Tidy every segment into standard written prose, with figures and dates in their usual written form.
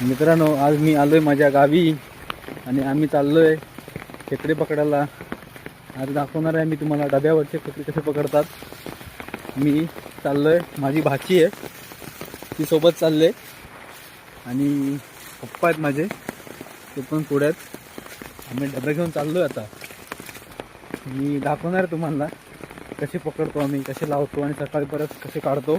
मित्रांनो, आज मी आलोय माझ्या गावी आणि आम्ही चाललोय खेकडे पकडायला. आज दाखवणार आहे मी तुम्हाला डब्यावरचे खेकडे कसे पकडतात. मी चाललोय, माझी भाची आहे ती सोबत चालले आणि पप्पा आहेत माझे, ते पण पुढ्यात. आम्ही डबे घेऊन चाललोय. आता मी दाखवणार आहे तुम्हाला कसे पकडतो आम्ही, कसे लावतो आणि सकाळी परत कसे काढतो.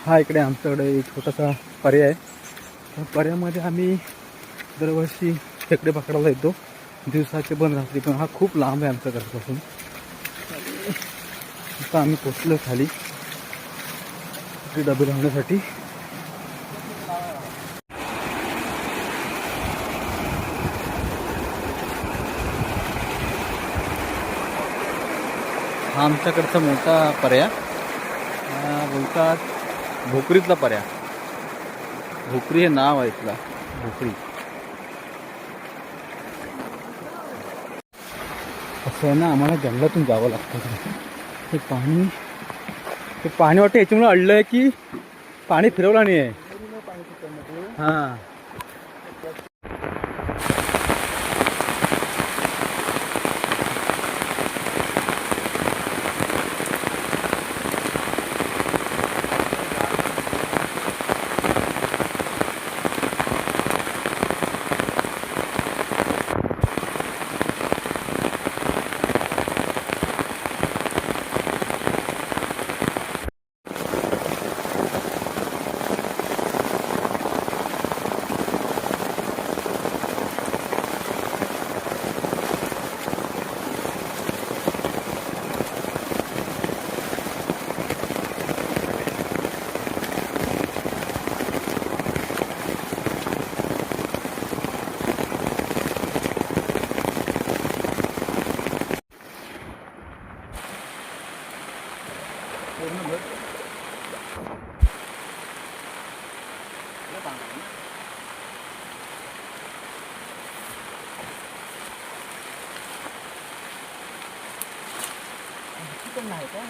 हा इकडे आमच्याकडे एक छोटासा पर्याय आहे. त्या पर्यायामध्ये आम्ही दरवर्षी खेकडे पकडायला येतो, दिवसाचे पण रात्री पण. हा खूप लांब आहे आमच्या घरापासून. आता आम्ही पोचलो खाली डबे लावण्यासाठी. हा आमच्याकडचा मोठा पर्याय, बोलतात भोकरीतला पर्याय. भोकरी हे नाव आहे इथला, भोकरी. असं आहे ना, आम्हाला जंगलातून जावं लागतं. ते पाणी वाटतं याच्यामुळे अडलं आहे की पाणी फिरवलं नाही आहे. हां, पण नाही का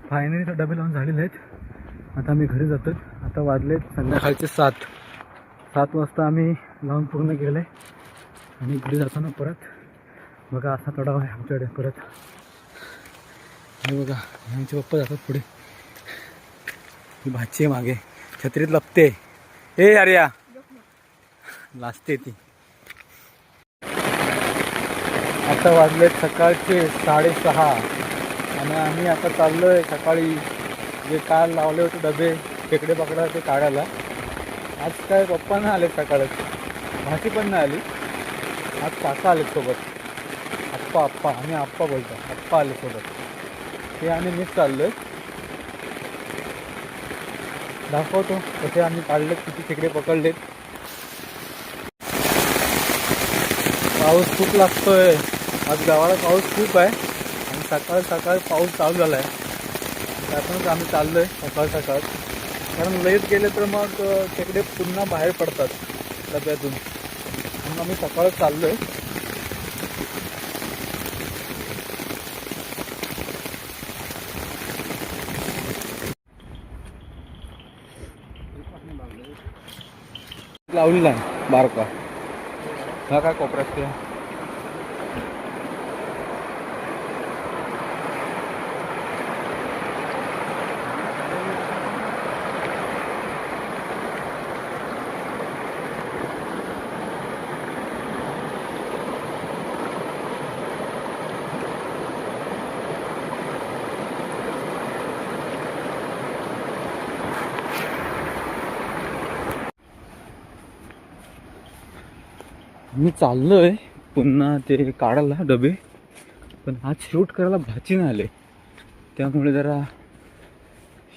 फायनली तर डबे लावून झालेले आहेत. आता आम्ही घरी जातो. आता वाजलेत संध्याकाळचे 7 वाजता आम्ही लावून पूर्ण केलं आहे. आणि घरी जाताना परत बघा असा तडाव आहे आमच्याकडे परत. हे बघा, आमचे पप्पा जातात पुढे, ही भाची आहे मागे छत्रीत लपते. ए अरे लाजते ती. आता वाजलेत सकाळचे 6:30 आणि आम्ही आता चाललोय सकाळी जे काल लावले होते डबे खेकडे पकडायला ते काढायला. आज काय पप्पा नाही आले सकाळच, भाची पण नाही आली. आज काका आले सोबत, आप्पा आम्ही आप्पा बोलतो, आप्पा आले सोबत. ते आणि मीच चाललोय. दाखवतो कसे आम्ही काढलेत, किती खेकडे पकडलेत. पाऊस खूप लागतोय आज गावाला, पाऊस खूप आहे. आणि सकाळ पाऊस चालू झाला आहे. त्यातूनच आम्ही चाललोय सकाळ. कारण लईत गेले तर मग खेकडे पुन्हा बाहेर पडतात डब्यातून. म्हणून आम्ही सकाळच चाललोय. लावलेला आहे बारका, हा काय कोपऱ्यात ते. मी चाललोय पुन्हा ते काढायला डबे, पण आज शूट करायला भाची नाही आले, त्यामुळे जरा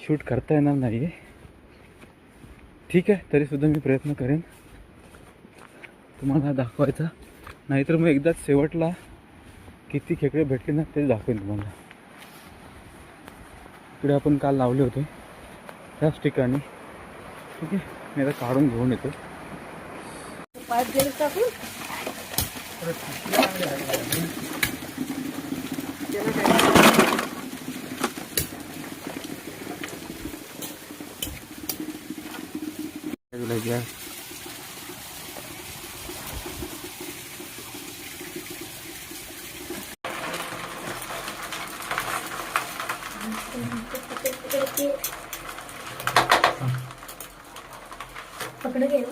शूट करता येणार नाही. ठीक आहे, तरीसुद्धा मी प्रयत्न करेन तुम्हाला दाखवायचा. नाहीतर मग एकदाच शेवटला किती खेकडे भेटले ना ते दाखवेन तुम्हाला. इकडे आपण काल लावले होते त्याच ठिकाणी. ठीक आहे, मी आता काढून घेऊन येतो. पकड़ गए